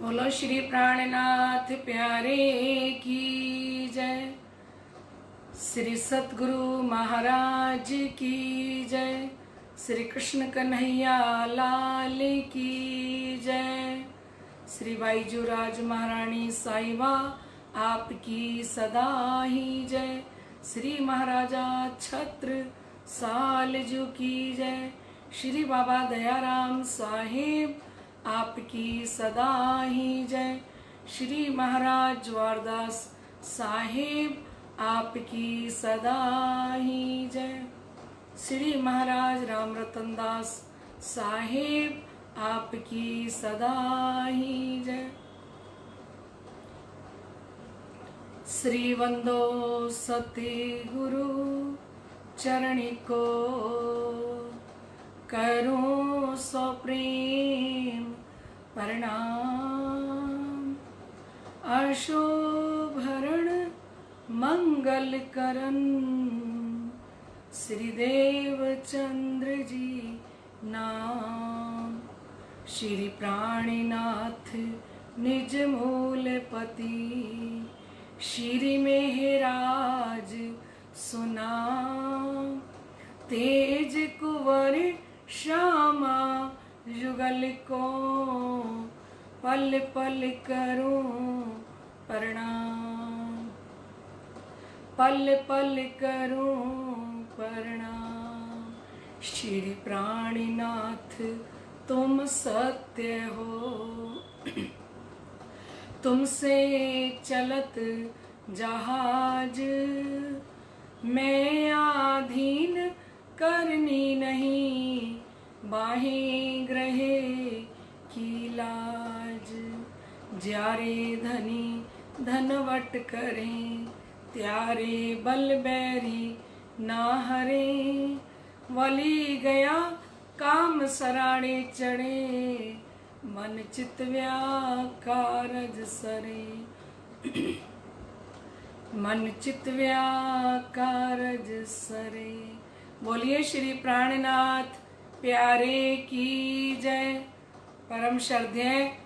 बोलो श्री प्राणनाथ प्यारे की जय। श्री सतगुरु महाराज की जय। श्री कृष्ण कन्हैया लाल की जय। श्री बाईजूराज महारानी साहिबा आपकी सदा ही जय। श्री महाराजा छत्र सालजू की जय। श्री बाबा दयाराम साहिब आपकी सदा ही जय। श्री महाराज जवारदास साहिब आपकी सदा ही जय। श्री महाराज राम रतन दास साहिब आपकी सदा ही जय। श्री वंदो सती गुरु चरणी को करूं सो प्रेम प्रणाम। अशोभरण मंगल करन श्री देवचंद्र जी नाम। श्री प्राणनाथ निज मूल पति श्री मेहराज सुनाम। तेज कुंवर श्यामा युगल को पल पल करूं प्रणाम। पल पल करूं प्रणाम। श्री प्राणनाथ तुम सत्य हो, तुमसे चलत जहाज मैं आधीन करनी नहीं। बाहें ग्रहे की लाज ज्यारे धनी धनवट करें। त्यारे बल बैरी ना हरे वली गया काम सराड़े चढ़े। मन चित व्याकारज सरे मन चित व्याकारज सरे। बोलिए श्री प्राणनाथ प्यारे की जय। परम श्रद्धेय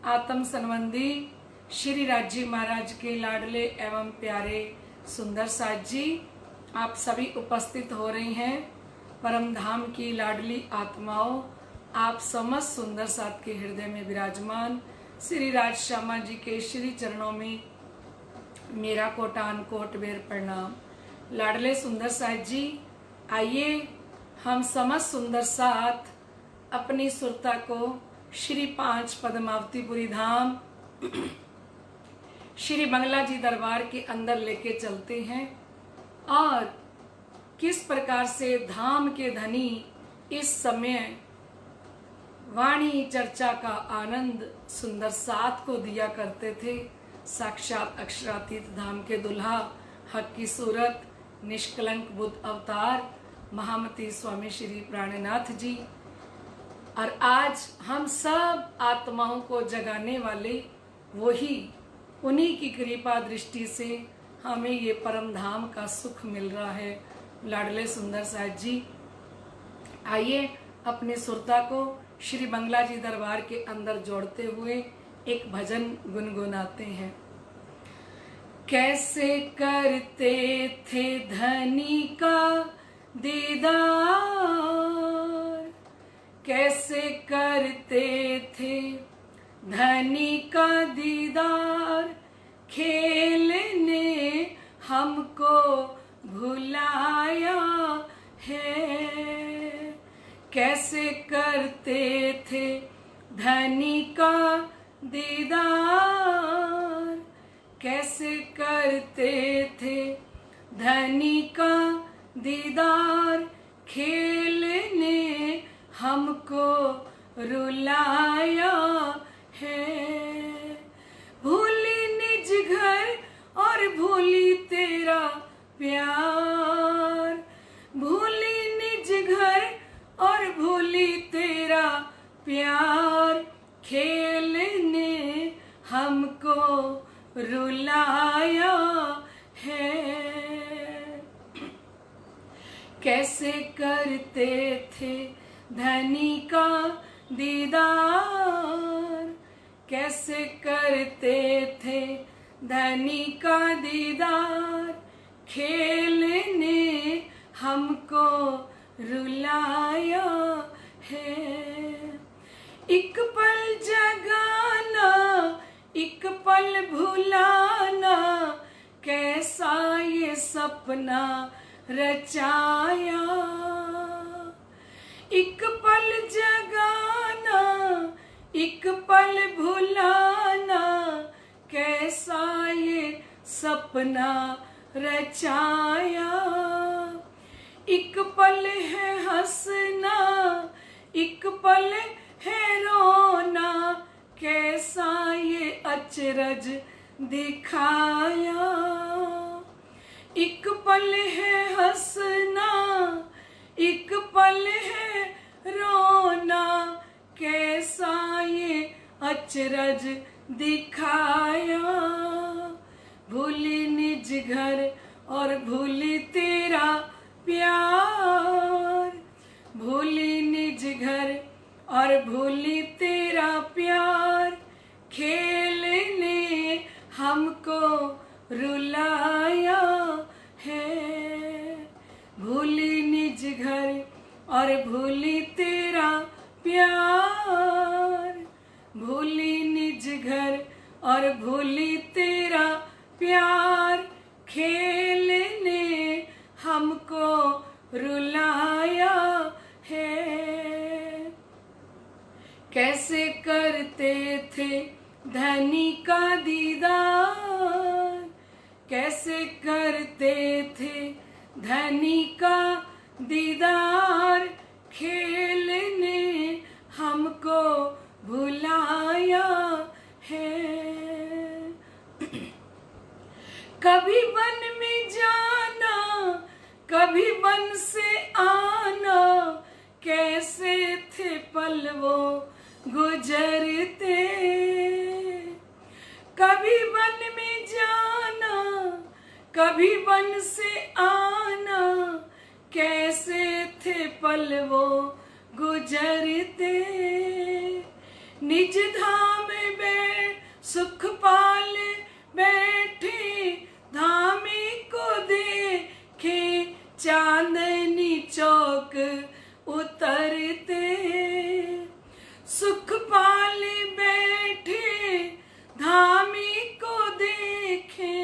आत्म संबंधी श्री राजी महाराज के लाडले एवं प्यारे सुंदर साथ जी आप सभी उपस्थित हो रही हैं। परम धाम की लाडली आत्माओं आप समस्त सुंदर साथ के हृदय में विराजमान श्री राज श्यामा जी के श्री चरणों में मेरा कोटान कोट बेर प्रणाम। लाडले सुंदर साथ जी आइए हम समस्त सुंदर साथ अपनी सुरता को श्री 5 पद्मावतीपुरी धाम श्री बंगला जी दरबार के अंदर लेके चलते हैं और किस प्रकार से धाम के धनी इस समय वाणी चर्चा का आनंद सुंदर साथ को दिया करते थे। साक्षात अक्षरातीत धाम के दुल्हा हक की सूरत निष्कलंक बुद्ध अवतार महामती स्वामी श्री प्राणनाथ जी। और आज हम सब आत्माओं को जगाने वाले वही उन्हीं की कृपा दृष्टि से हमें ये परम धाम का सुख मिल रहा है। लाडले सुंदर साथ जी आइए अपने सुरता को श्री बंगला जी दरबार के अंदर जोड़ते हुए एक भजन गुनगुनाते हैं। कैसे करते थे धनी का दीदार, कैसे करते थे धनी का दीदार। खेल ने हमको भुलाया है। कैसे करते थे धनी का दीदार, कैसे करते थे धनी का दीदार। खेल ने हमको रुलाया है। भूली निज घर और भूली तेरा प्यार। भूली निज घर और भूली तेरा प्यार। खेल ने हमको रुलाया है। कैसे करते थे धनी का दीदार, कैसे करते थे धनी का दीदार, खेल ने हमको रुलाया है। एक पल जगाना, एक पल भुलाना, कैसा ये सपना रचाया। एक पल जगाना, एक पल भुलाना, कैसा ये सपना रचाया। एक पल है हंसना, एक पल है रोना, कैसा ये अचरज दिखाया। एक पल है हंसना, एक पल है रोना, कैसा ये अचरज दिखाया। भूली निज घर और भूली तेरा प्यार, भूली निज घर और भूली तेरा प्यार, खेल ने हमको रुलाया है। भूली निज घर और भूली तेरा प्यार, भूली निज घर और भूली तेरा प्यार, खेल ने हमको रुलाया है। कैसे करते थे धनी का दीदार, कैसे करते थे धनी का दीदार, खेल ने हमको भुलाया है। कभी वन में जाना, कभी वन से आना, कैसे थे पल वो गुजरते। कभी वन में जाना, कभी वन से आना, कैसे थे पल वो गुजरते। निज धाम में सुख पाल बैठे, धामी को देखे चांदनी चौक उतरते। सुख पाल बैठे, धामी को देखे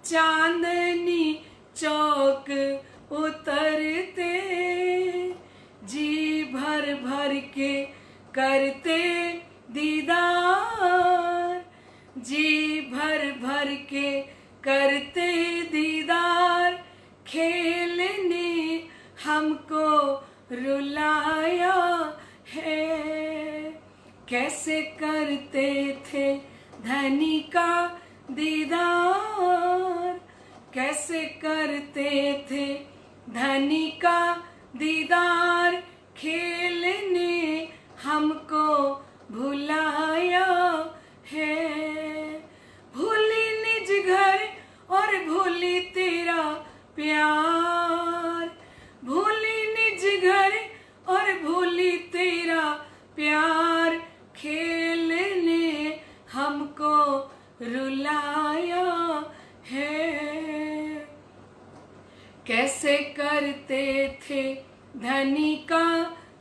चांदनी चौक उतरते। जी भर भर के करते दीदार, जी भर भर के करते दीदार, खेल ने हमको रुलाया है। कैसे करते थे धनी का दीदार, कैसे करते थे धनी का दीदार, खेल ने हमको भुलाया है। भूली निज घर और भूली तेरा प्यार, भूली निज घर और भूली तेरा प्यार, खेल ने हमको रुलाया है। कैसे करते थे धनी का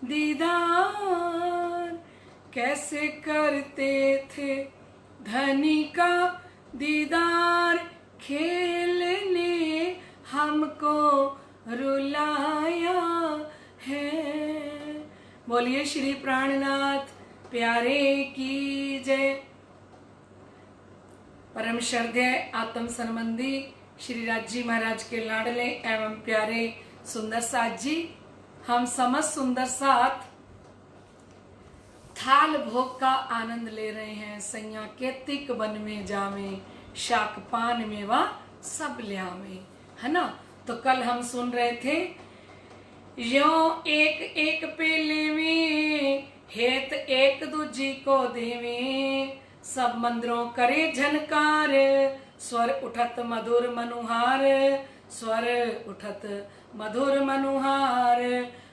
दीदार, कैसे करते थे धनी का दीदार, खेल ने हमको रुलाया है। बोलिए श्री प्राणनाथ प्यारे की जय। परम श्रद्धेय आत्म संबंधी श्री राज जी महाराज के लाडले एवं प्यारे सुंदर साथ जी, हम समस्त सुंदर साथ थाल भोग का आनंद ले रहे हैं। सैया केतिक वन में जावे, शाक पान में वा सब ल्यावे, है ना। तो कल हम सुन रहे थे, यो एक एक पेले में हेत एक दूजी को देवे, सब मंदिरों करे झनकार, स्वर उठत मधुर मनुहार, स्वर उठत मधुर मनुहार।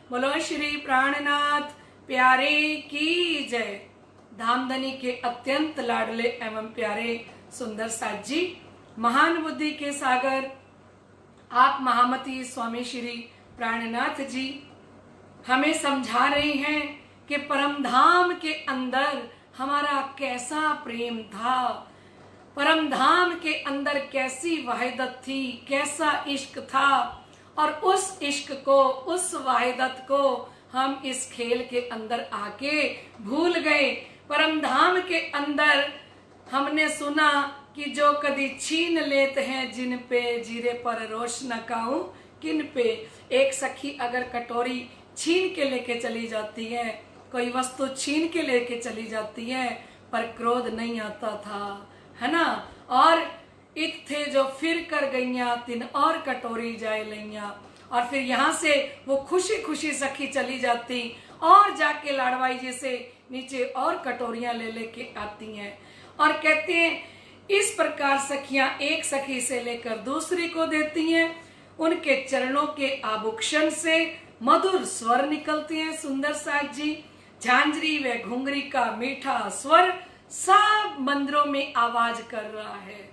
बोलो श्री प्राणनाथ प्यारे की जय। धामधनी के अत्यंत लाडले एवं प्यारे सुंदर साज जी, महान बुद्धि के सागर आप महामती स्वामी श्री प्राणनाथ जी हमें समझा रहे हैं कि परम धाम के अंदर हमारा कैसा प्रेम था, परम धाम के अंदर कैसी वहदत थी, कैसा इश्क था, और उस इश्क को, उस वहदत को हम इस खेल के अंदर आके भूल गए। परम धाम के अंदर हमने सुना कि जो कदी छीन लेते हैं जिन पे, जीरे पर रोश न काऊं किन पे। एक सखी अगर कटोरी छीन के लेके चली जाती है, कोई वस्तु छीन के लेके चली जाती है, पर क्रोध नहीं आता था, है ना। और इत थे जो फिर कर गईया तिन और कटोरी जाए लैया, और फिर यहाँ से वो खुशी खुशी सखी चली जाती और जाके लाडवाई जी से नीचे और कटोरियां ले लेके आती हैं। और कहते हैं इस प्रकार सखियां एक सखी से लेकर दूसरी को देती हैं। उनके चरणों के आभूषण से मधुर स्वर निकलते हैं सुंदर साज जी। झांझरी व घुंघरी का मीठा स्वर सब मंदिरों में आवाज कर रहा है,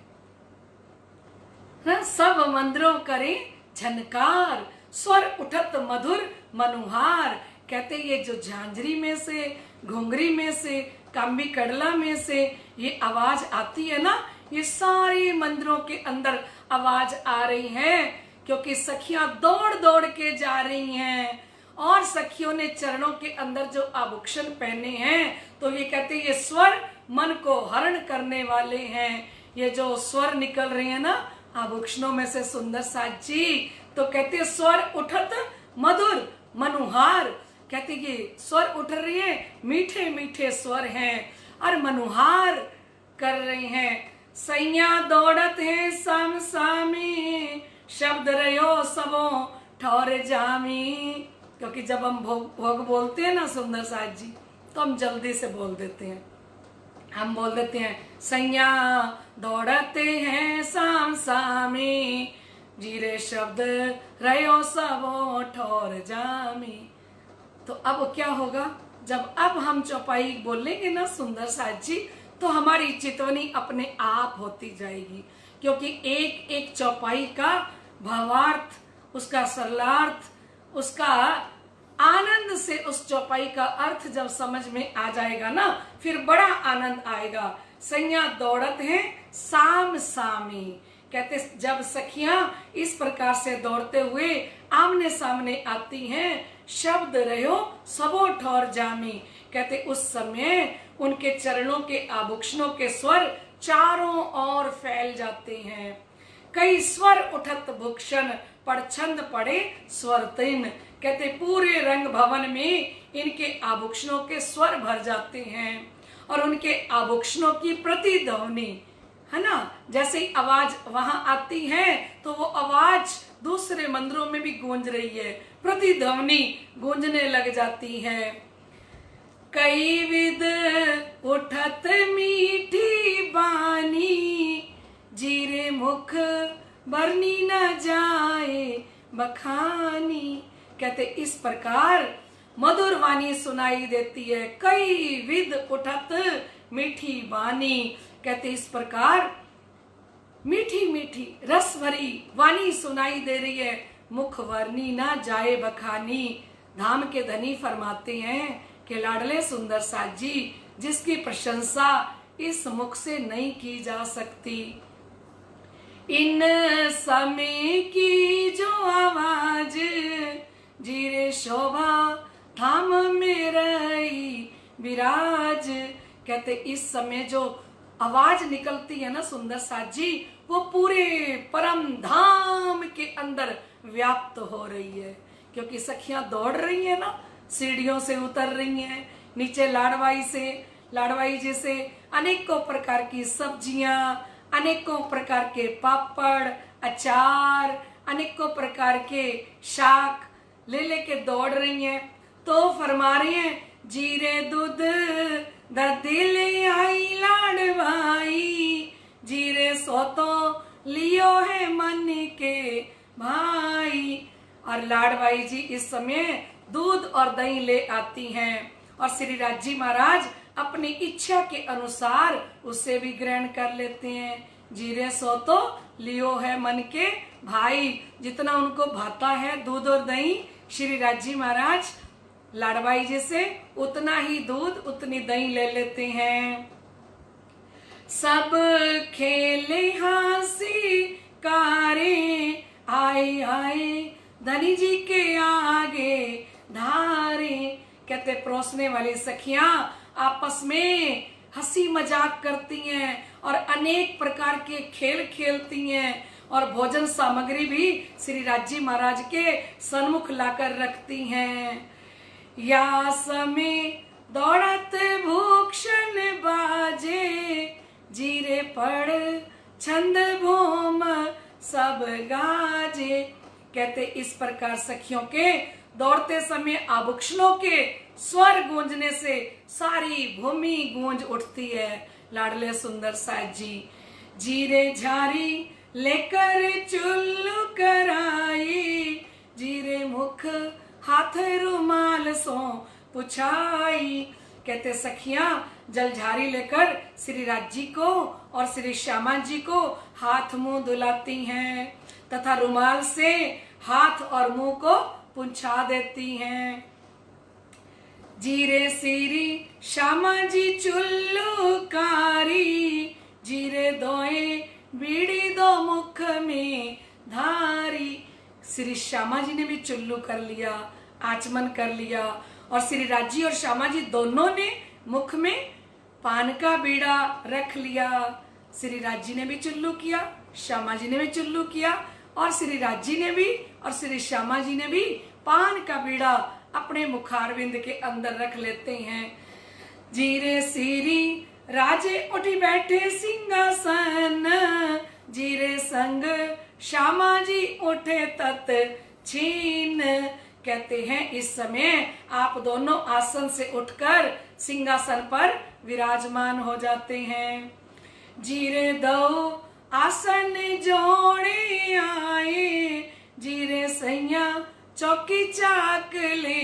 सब मंदिरों करे झनकार, स्वर उठत मधुर मनुहार। कहते ये जो झांझरी में से, घुंघरी में से, काम्बी कडला में से ये आवाज आती है ना, ये सारे मंदिरों के अंदर आवाज आ रही है, क्योंकि सखियां दौड़ दौड़ के जा रही हैं और सखियों ने चरणों के अंदर जो आभूषण पहने हैं, तो ये कहते ये स्वर मन को हरण करने वाले हैं। ये जो स्वर निकल रहे हैं ना आभूषणों में से सुंदर साज जी, तो कहते स्वर उठत मधुर मनुहार। कहते ये स्वर उठ रही है, मीठे मीठे स्वर हैं और मनुहार कर रहे हैं। सैया दौड़त है साम सामी, शब्द रहो सबो ठौर जामी। क्योंकि जब हम भोग बोलते हैं ना सुंदर साज जी, तो हम जल्दी से बोल देते हैं। हम बोल देते हैं सैया दौड़ते हैं साम सामी, जीरे शब्द रहो सबो ठौर जामी। तो अब क्या होगा, जब अब हम चौपाई बोलेंगे ना सुंदर साज जी, तो हमारी चितवनी अपने आप होती जाएगी। क्योंकि एक एक चौपाई का भावार्थ, उसका सरलार्थ, उसका आनंद से उस चौपाई का अर्थ जब समझ में आ जाएगा ना, फिर बड़ा आनंद आएगा। सैया दौड़त हैं साम सामी। कहते जब सखियां इस प्रकार से दौड़ते हुए आमने सामने आती हैं, शब्द रहो सबो ठौर जामी। कहते उस समय उनके चरणों के आभूषणों के स्वर चारों ओर फैल जाते हैं। कई स्वर उठत भूषण पड़छंद पड़े स्वर तीन। कहते पूरे रंग भवन में इनके आभूषणों के स्वर भर जाते हैं और उनके आभूषणों की प्रतिध्वनि, है ना, जैसे ही आवाज वहां आती है तो वो आवाज दूसरे मंदिरों में भी गूंज रही है, प्रतिध्वनि गूंजने लग जाती है। कई विद उठत मीठी बानी, जीरे मुख बरनी न जाए बखानी। कहते इस प्रकार मधुर वाणी सुनाई देती है। कई विद उठत मीठी वाणी। कहते इस प्रकार मीठी मीठी रस भरी वाणी सुनाई दे रही है, मुख वर्णी ना जाए बखानी। धाम के धनी फरमाते हैं कि लाडले सुंदर साज जी, जिसकी प्रशंसा इस मुख से नहीं की जा सकती। इन समय की जो आवाज, जीरे शोभा धाम में रही विराज। कहते इस समय जो आवाज निकलती है ना सुंदर साज जी, वो पूरे परम धाम के अंदर व्याप्त हो रही है। क्योंकि सखियां दौड़ रही हैं ना, सीढ़ियों से उतर रही हैं, नीचे लाडवाई जी से अनेकों प्रकार की सब्जियां, अनेकों प्रकार के पापड़, अचार, अनेकों प्रकार के शाक ले लेके दौड़ रही हैं। तो फरमा रही हैं जीरे दूध दर्दी ले आई लाडवाई, जीरे सो तो लियो है मन के भाई। और लाडवाई जी इस समय दूध और दही ले आती हैं और श्री राज जी महाराज अपनी इच्छा के अनुसार उसे भी ग्रहण कर लेते हैं। जीरे सो तो लियो है मन के भाई, जितना उनको भाता है दूध और दही श्री राजी महाराज लाडबाई जी से उतना ही दूध उतनी दही ले लेते हैं। सब खेले हासी कारे आए आए धनी जी के आगे धारे। कहते परोसने वाली सखियां आपस में हंसी मजाक करती हैं और अनेक प्रकार के खेल खेलती हैं और भोजन सामग्री भी श्री राजी महाराज के सन्मुख लाकर रखती हैं। या समय दौड़त भूषण बाजे जीरे पड़ छंद भूम सब गाजे। कहते इस प्रकार सखियों के दौड़ते समय आभूषणों के स्वर गूंजने से सारी भूमि गूंज उठती है। लाडले सुंदर साज जी जीरे झारी लेकर चुल्लू कराई, जीरे मुख हाथ रुमाल सो पुछाई। कहते सखियां जलझारी लेकर श्री राजी को और श्री श्यामा जी को हाथ मुंह धुलाती हैं तथा रुमाल से हाथ और मुंह को पुंछा देती हैं। जीरे सीरी श्यामा जी चुल्लू कारी, जीरे दोए बीड़ी दो मुख में धारी। श्री श्यामा जी ने भी चुल्लू कर लिया, आचमन कर लिया और श्री राजी और श्यामा जी दोनों ने मुख में पान का बीड़ा रख लिया। श्री राजी ने भी चुल्लू किया, श्यामा जी ने भी चुल्लू किया और श्री राजी ने भी और श्री श्यामा जी ने भी पान का बीड़ा अपने मुखारविंद के अंदर रख लेते हैं। जीरे सीरी राजे उठी बैठे सिंहासन, जीरे संग श्यामा जी उठे तत छीन। कहते हैं इस समय आप दोनों आसन से उठकर सिंहासन पर विराजमान हो जाते हैं। जीरे दो आसन जोड़े आए, जीरे सैया चौकी चाक ले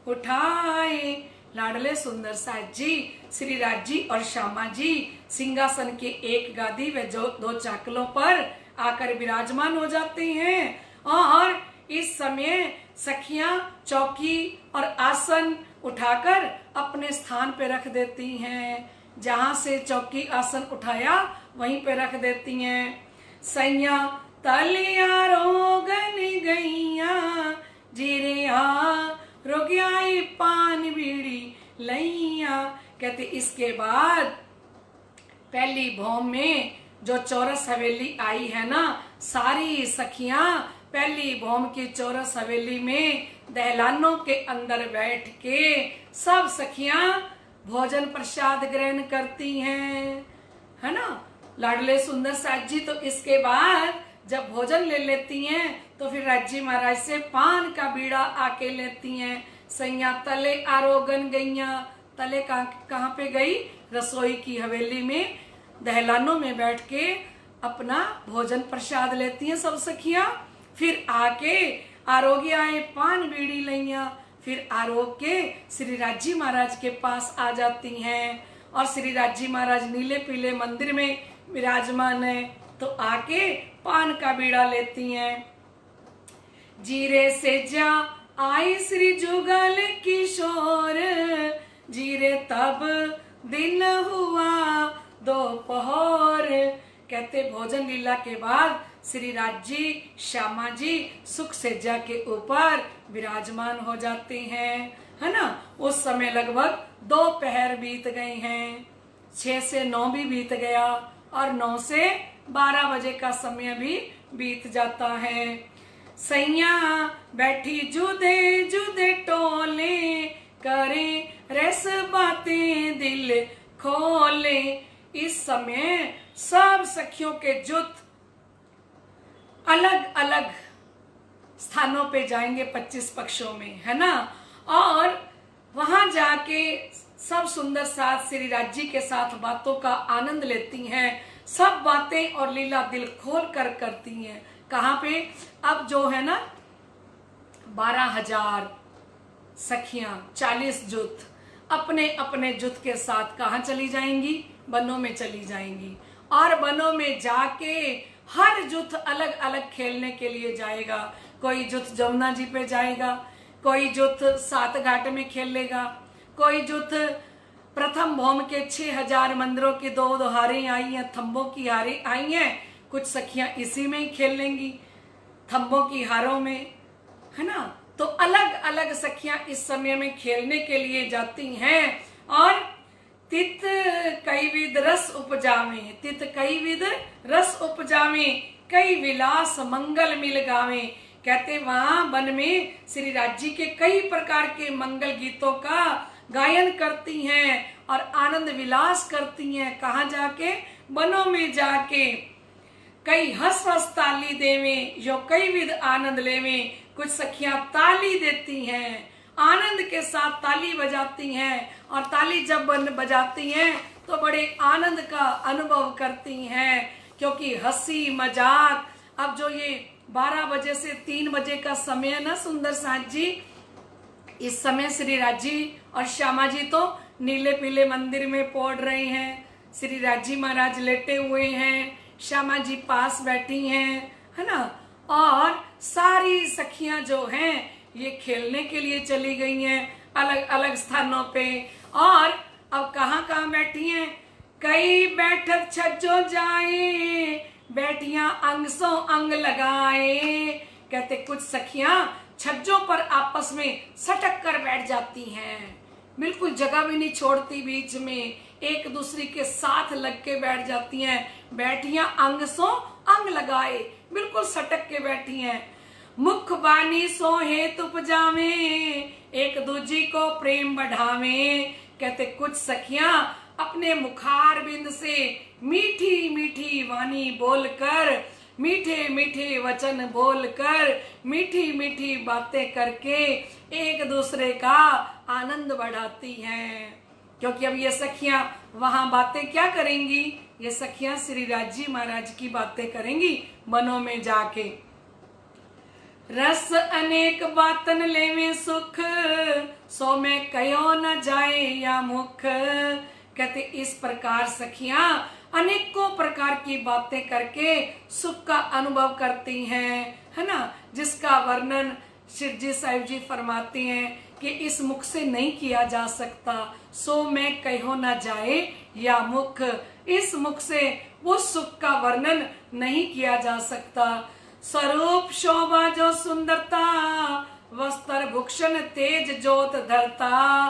उठाए। लाडले सुंदर साज जी श्री राजी और श्यामा जी सिंहासन के एक गादी व जो दो चाकलों पर आकर विराजमान हो जाते हैं और इस समय सखियां चौकी और आसन उठाकर अपने स्थान पे रख देती हैं। जहां से चौकी आसन उठाया वहीं पे रख देती हैं। सैया तलिया रोगन गैया, जीरे रोगियाई पान बीड़ी लैया। कहते इसके बाद पहली भौम में जो चौरस हवेली आई है ना, सारी सखियां पहली भौम की चौरस हवेली में दहलानों के अंदर बैठ के सब सखियां भोजन प्रसाद ग्रहण करती हैं, है ना। लाडले सुंदर साज जी तो इसके बाद जब भोजन ले लेती हैं तो फिर राजी महाराज से पान का बीड़ा आके लेती हैं। सैया तले आरोगन गईया, तले कहाँ पे गई? रसोई की हवेली में दहलानों में बैठ के अपना भोजन प्रसाद लेती हैं सब सखियां। फिर आके आरोग्य आए पान बीड़ी लैया, फिर आरोग के श्री राजी महाराज के पास आ जाती हैं और श्री राजी महाराज नीले पीले मंदिर में विराजमान है तो आके पान का बीड़ा लेती हैं। जीरे से जा आई श्री जुगल किशोर, जीरे तब दिन हुआ दोपहर। कहते भोजन लीला के बाद श्री राजी श्यामा जी सुख सेजा के ऊपर विराजमान हो जाते हैं, है ना। उस समय लगभग 2 पहर बीत गए हैं, 6 से 9 भी बीत गया और 9 से 12 बजे का समय भी बीत जाता है। सैया बैठी जुदे जुदे टोले, करे रस बातें दिल खोले। इस समय सब सखियों के जुट अलग अलग स्थानों पे जाएंगे 25 पक्षों में, है ना। और वहां जाके सब सुंदर साथ श्री राजी के साथ बातों का आनंद लेती हैं, सब बातें और लीला दिल खोल कर करती हैं। कहाँ पे? अब जो है ना 12,000 सखियां, 40 जुट अपने अपने जुथ के साथ कहाँ चली जाएंगी? वनों में चली जाएंगी। और वनों में जाके हर जुथ अलग अलग खेलने के लिए जाएगा। कोई जुथ जमुना जी पे जाएगा, कोई जुथ सात घाट में खेलेगा, कोई जुथ प्रथम भौम के 6000 मंदिरों की दो हारें आई हैं, थंबों की हारें आई हैं। कुछ सखियां इसी में ही खेल लेंगी, थंबों की हारों में, है ना। तो अलग अलग सखियां इस समय में खेलने के लिए जाती हैं। और तित कई विध रस उपजावे, तित कई विध रस उपजावे, कई विलास मंगल मिल गावे। कहते वहां वन में श्री राज जी के कई प्रकार के मंगल गीतों का गायन करती हैं और आनंद विलास करती हैं। कहाँ जाके? वनों में जाके। कई हंस हंस ताली देवे, यो कई विध आनंद लेवे। कुछ सखियां ताली देती हैं, आनंद के साथ ताली बजाती हैं, और ताली जब बजाती हैं तो बड़े आनंद का अनुभव करती हैं, क्योंकि हंसी मजाक। अब जो ये 12 बजे से 3 बजे का समय है ना सुंदर साथ जी, इस समय श्री राज जी और श्यामा जी तो नीले पीले मंदिर में पौड़ रहे हैं। श्री राज जी महाराज लेटे हुए हैं, श्यामा जी पास बैठी हैं, है ना। और सारी सखियां जो हैं ये खेलने के लिए चली गई हैं अलग अलग स्थानों पे। और अब कहाँ कहाँ बैठी हैं? कई बैठक छज्जो जाए, बैठियां अंग सो अंग लगाए। कहते कुछ सखियां छज्जों पर आपस में सटक कर बैठ जाती हैं, बिल्कुल जगह भी नहीं छोड़ती, बीच में एक दूसरी के साथ लग के बैठ जाती हैं। बैठियां अंग सो अंग लगाए, बिल्कुल सटक के बैठी हैं। मुख बानी सो हेत उपजावे, एक दूजी को प्रेम बढ़ावे। कहते कुछ सखियां अपने मुखार बिंद से मीठी मीठी वाणी बोलकर, मीठे मीठे वचन बोलकर, मीठी मीठी बातें करके एक दूसरे का आनंद बढ़ाती हैं। क्योंकि अब ये सखियां वहां बातें क्या करेंगी? ये सखियां श्री राज जी महाराज की बातें करेंगी वनों में जाके। रस अनेक बातन लेवे सुख, सो में कयो न जाए या मुख। कहते इस प्रकार सखियां अनेकों प्रकार की बातें करके सुख का अनुभव करती हैं, है ना। जिसका वर्णन शिव जी साहिब जी फरमाती हैं कि इस मुख से नहीं किया जा सकता। सो में कहो न जाए या मुख, इस मुख से वो सुख का वर्णन नहीं किया जा सकता। स्वरूप शोभा जो सुंदरता, वस्त्र भूषण तेज जोत धरता।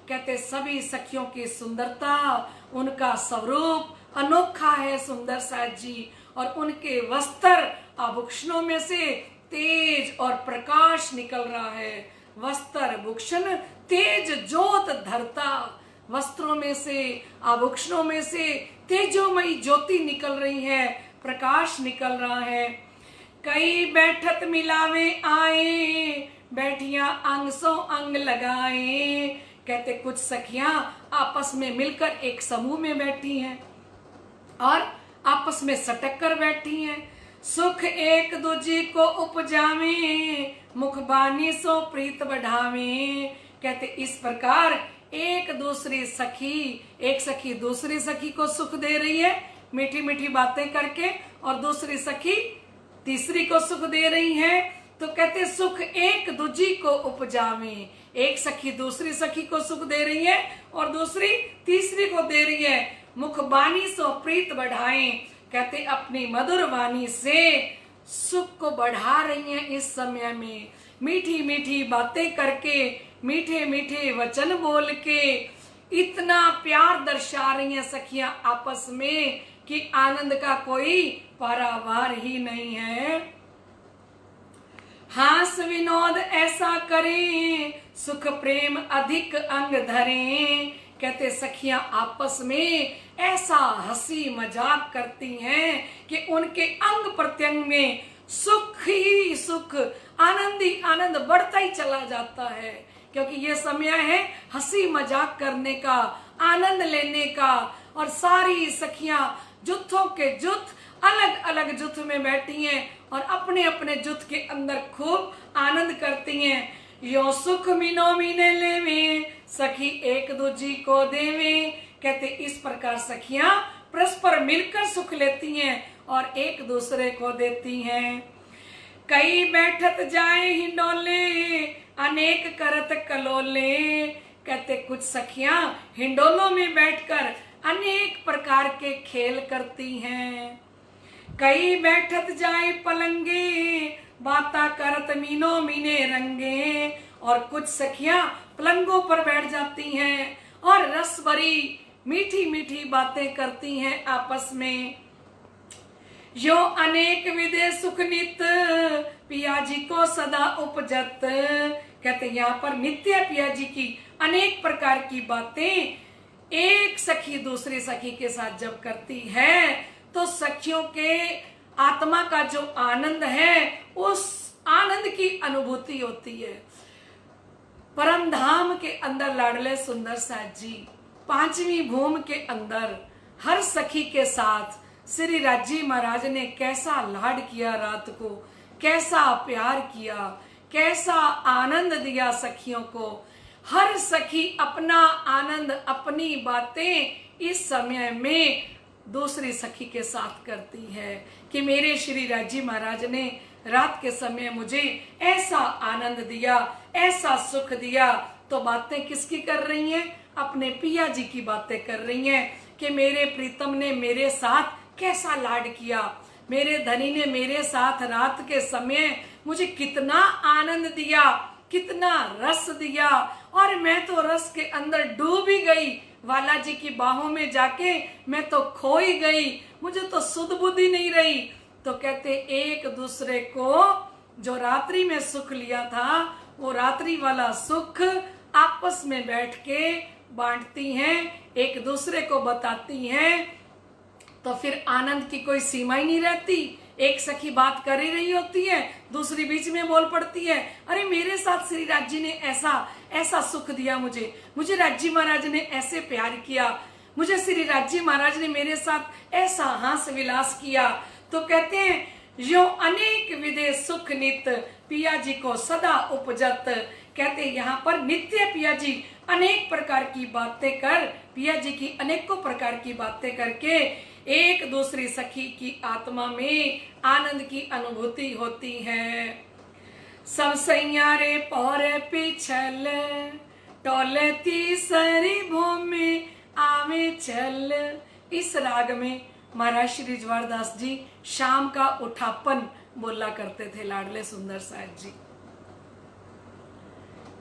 कहते सभी सखियों की सुंदरता, उनका स्वरूप अनोखा है सुंदर साथ जी, और उनके वस्त्र आभूषणों में से तेज और प्रकाश निकल रहा है। वस्त्र भूषण तेज जोत धरता, वस्त्रों में से आभूषणों में से तेजोमयी ज्योति निकल रही है, प्रकाश निकल रहा है। कई बैठत मिलावे आए, बैठियां अंग सो अंग लगाए। कहते कुछ सखियां आपस में मिलकर एक समूह में बैठी हैं और आपस में सटक कर बैठी हैं। सुख एक दूजी को उपजावे, मुख बानी सो प्रीत बढ़ावे। कहते इस प्रकार एक सखी दूसरी सखी को सुख दे रही है मीठी मीठी बातें करके, और दूसरी सखी तीसरी को सुख दे रही है। तो कहते सुख एक दूजी को उपजावे, एक सखी दूसरी सखी को सुख दे रही है और दूसरी तीसरी को दे रही है। मुख बानी सो प्रीत बढ़ाए। कहते अपनी मधुर वाणी से सुख को बढ़ा रही हैं इस समय में, मीठी मीठी बातें करके, मीठे मीठे वचन बोल के इतना प्यार दर्शा रही हैं सखियां आपस में कि आनंद का कोई पारावार ही नहीं है। हास विनोद ऐसा करें, सुख प्रेम अधिक अंग धरें। कहते सखियां आपस में ऐसा हंसी मजाक करती हैं कि उनके अंग प्रत्यंग में सुख ही सुख, आनंद ही आनंद बढ़ता ही चला जाता है। क्योंकि ये समय है हंसी मजाक करने का, आनंद लेने का। और सारी सखियां जुत्थों के जुत्थ अलग अलग जुत्थ में बैठी हैं और अपने अपने जुत्थ के अंदर खूब आनंद करती हैं। यो सुख मिनो मिने लेवे, सखी एक दूजी को देवे। कहते इस प्रकार सखियां परस्पर मिलकर सुख लेती हैं और एक दूसरे को देती हैं। कई बैठत जाए हिंडोले, अनेक करत कलोले। कहते कुछ सखियां हिंडोलों में बैठकर अनेक प्रकार के खेल करती हैं। कई बैठत जाए पलंगे, बाता करत मीनो मीने रंगे। और कुछ सखियां पलंगों पर बैठ जाती हैं और रस भरी मीठी मीठी बातें करती हैं आपस में। यो अनेक विदे सुख नित, पिया जी को सदा उपजत। कहते यहाँ पर नित्य पिया जी की अनेक प्रकार की बातें एक सखी दूसरी सखी के साथ जब करती है तो सखियों के आत्मा का जो आनंद है उस आनंद की अनुभूति होती है। परम धाम के अंदर लाडले सुंदर साथ जी पांचवी भूमि के अंदर हर सखी के साथ श्री राज्य महाराज ने कैसा लाड किया, रात को कैसा प्यार किया, कैसा आनंद दिया सखियों को। हर सखी अपना आनंद अपनी बातें इस समय में दूसरी सखी के साथ करती है कि मेरे श्री राज्य महाराज ने रात के समय मुझे ऐसा आनंद दिया, ऐसा सुख दिया। तो बातें किसकी कर रही हैं? अपने पिया जी की बातें कर रही हैं कि मेरे प्रीतम ने मेरे साथ कैसा लाड किया, मेरे धनी ने मेरे साथ रात के समय मुझे कितना आनंद दिया, कितना रस दिया और मैं तो रस के अंदर डूब ही गई। वाला जी की बाहों में जाके मैं तो खो ही गई, मुझे तो सुध बुद्धि नहीं रही। तो कहते एक दूसरे को जो रात्रि में सुख लिया था वो रात्रि वाला सुख आपस में बैठ के बांटती हैं, एक दूसरे को बताती हैं। तो फिर आनंद की कोई सीमा ही नहीं रहती। एक सखी बात कर ही रही होती है, दूसरी बीच में बोल पड़ती है, अरे मेरे साथ श्री राज्य ने ऐसा ऐसा सुख दिया, मुझे राज्य महाराज ने ऐसे प्यार किया, मुझे श्री राज्य महाराज ने मेरे साथ ऐसा हास विलास किया। तो कहते हैं यो अनेक विदे सुख नित, पिया जी को सदा उपजत। कहते यहाँ पर नित्य पिया जी अनेक प्रकार की बातें कर, पिया जी की अनेकों प्रकार की बातें करके एक दूसरी सखी की आत्मा में आनंद की अनुभूति होती है। सब सैयारे पौरे पिछल, टोले तीसरी भूमि आवे चल। इस राग में महाराज श्री ज्वारदास जी शाम का उठापन बोला करते थे लाडले सुंदर साहब जी।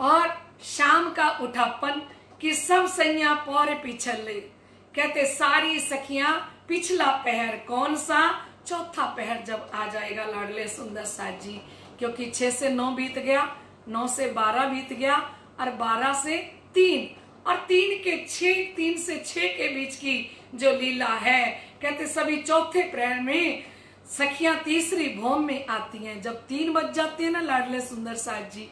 और शाम का उठापन कि सब सैया पौरे पिछले। कहते सारी सखियां पिछला पहर कौन सा, चौथा पहर जब आ जाएगा लाडले सुंदर साथ जी, क्योंकि 6 से 9 बीत गया, 9 से 12 बीत गया और 12 से 3 और 3 से 6 के बीच की जो लीला है। कहते सभी चौथे पहर में सखियां तीसरी भौम में आती हैं। जब 3 बज जाते हैं ना लाडले सुंदर साथ जी,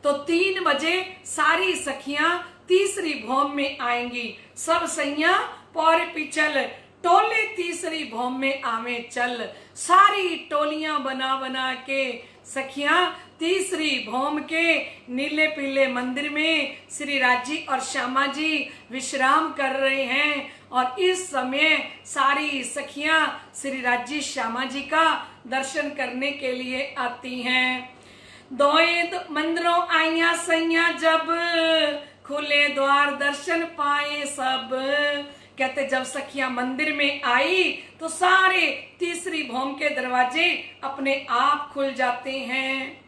तो 3 बजे सारी सखियां तीसरी भौम में आएंगी। सब सैया पौरे पिछल, टोले तीसरी भौम में आवे चल। सारी टोलियां बना बना के सखियां तीसरी भौम के नीले पीले मंदिर में श्री राज्य और श्यामा जी विश्राम कर रहे हैं। और इस समय सारी सखियां श्री राज्य श्यामा जी का दर्शन करने के लिए आती हैं। दोए मंदिरों आइया सैया जब, खुले द्वार दर्शन पाए सब। कहते जब सखियां मंदिर में आई तो सारे तीसरी भौम के दरवाजे अपने आप खुल जाते हैं।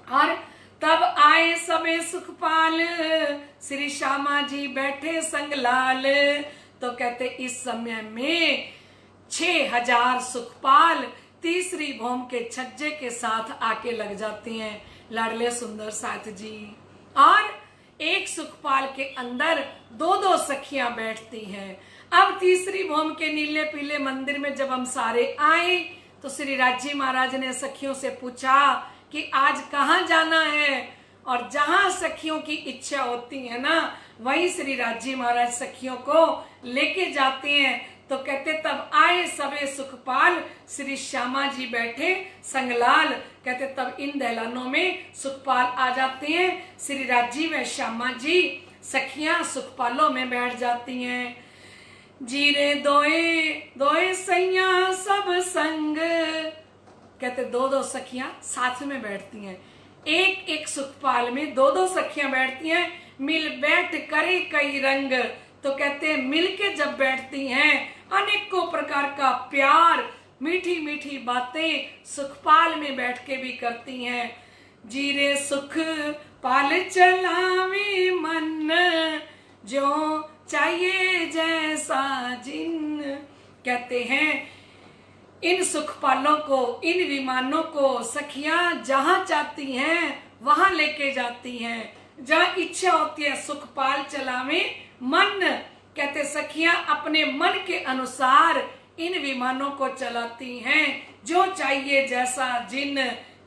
और तब आए सबे सुखपाल, श्री श्यामा जी बैठे संगलाल। तो कहते इस समय में 6000 सुखपाल तीसरी भौम के छज्जे के साथ आके लग जाते हैं लाडले सुंदर साथ जी। और एक सुखपाल के अंदर 2-2 सखियां बैठती हैं। अब तीसरी भौम के नीले पीले मंदिर में जब हम सारे आए तो श्री राज्य महाराज ने सखियों से पूछा कि आज कहाँ जाना है। और जहां सखियों की इच्छा होती है ना, वहीं श्री राज्य महाराज सखियों को लेके जाते हैं। तो कहते तब आए सबे सुखपाल, श्री श्यामा जी बैठे संगलाल। कहते तब इन दहलानों में सुखपाल आ जाते हैं। श्री राज्य व श्यामा जी सखियां सुखपालों में बैठ जाती हैं। जीरे दोए दोए सैया सब संग, कहते दो दो सखियां साथ में बैठती हैं। एक एक सुखपाल में दो दो सखियां बैठती हैं। मिल बैठ करे कई रंग, तो कहते हैं मिलके जब बैठती हैं अनेकों प्रकार का प्यार, मीठी मीठी बातें सुखपाल में बैठ के भी करती हैं। जीरे सुख पाल चलावे मन, जो चाहिए जैसा जिन, कहते हैं इन सुखपालों को, इन विमानों को सखियां जहां चाहती हैं वहां लेके जाती हैं। जहां इच्छा होती है सुखपाल चलावे मन, कहते सखियां अपने मन के अनुसार इन विमानों को चलाती हैं। जो चाहिए जैसा जिन,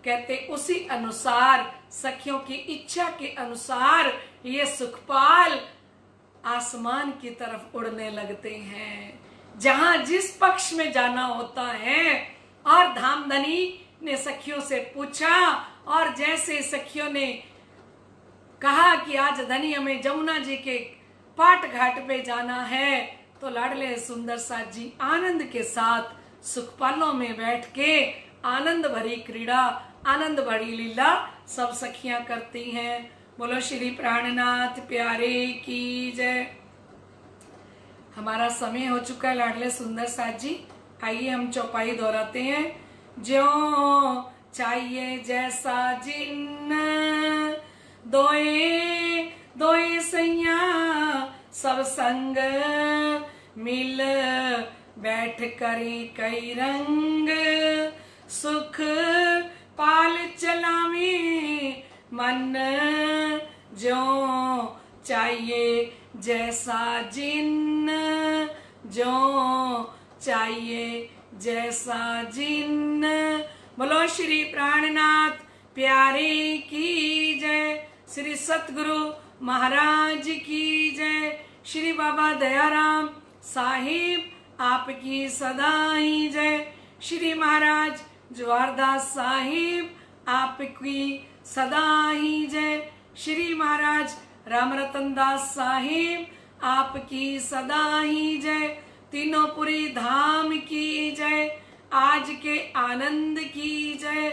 कहते उसी अनुसार, सखियों की इच्छा के अनुसार ये सुखपाल आसमान की तरफ उड़ने लगते हैं। जहां जिस पक्ष में जाना होता है। और धामधनी ने सखियों से पूछा, और जैसे सखियों ने कहा कि आज धनी हमें जमुना जी के पाट घाट पे जाना है, तो लाडले सुंदर साथ जी आनंद के साथ सुखपालों में बैठ के आनंद भरी क्रीड़ा, आनंद भरी लीला सब सखियां करती हैं। बोलो श्री प्राणनाथ प्यारे की जय। हमारा समय हो चुका है लाडले सुंदर साथ जी, आइए हम चौपाई दोहराते हैं। जो चाहिए जैसा जिन, दोए दोए सैया सब संग, मिल बैठ करी कई रंग, सुख पाल चलावे मन, जो चाहिए जैसा जिन, जो चाहिए जैसा जिन। बोलो श्री प्राणनाथ प्यारे की जय। श्री सतगुरु महाराज की जय। श्री बाबा दयाराम साहिब आपकी सदा ही जय। श्री महाराज जवाहरदास साहिब आपकी सदा ही जय। श्री महाराज रामरतन दास साहिब आपकी सदा ही जय। तीनों पुरी धाम की जय। आज के आनंद की जय।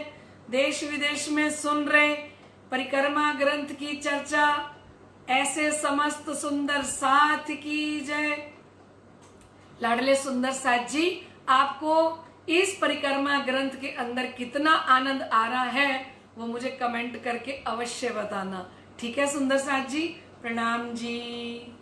देश विदेश में सुन रहे परिक्रमा ग्रंथ की चर्चा, ऐसे समस्त सुंदर साथ की जय। लाडले सुंदर साथ जी, आपको इस परिक्रमा ग्रंथ के अंदर कितना आनंद आ रहा है वो मुझे कमेंट करके अवश्य बताना। ठीक है सुंदर साथ जी, प्रणाम जी।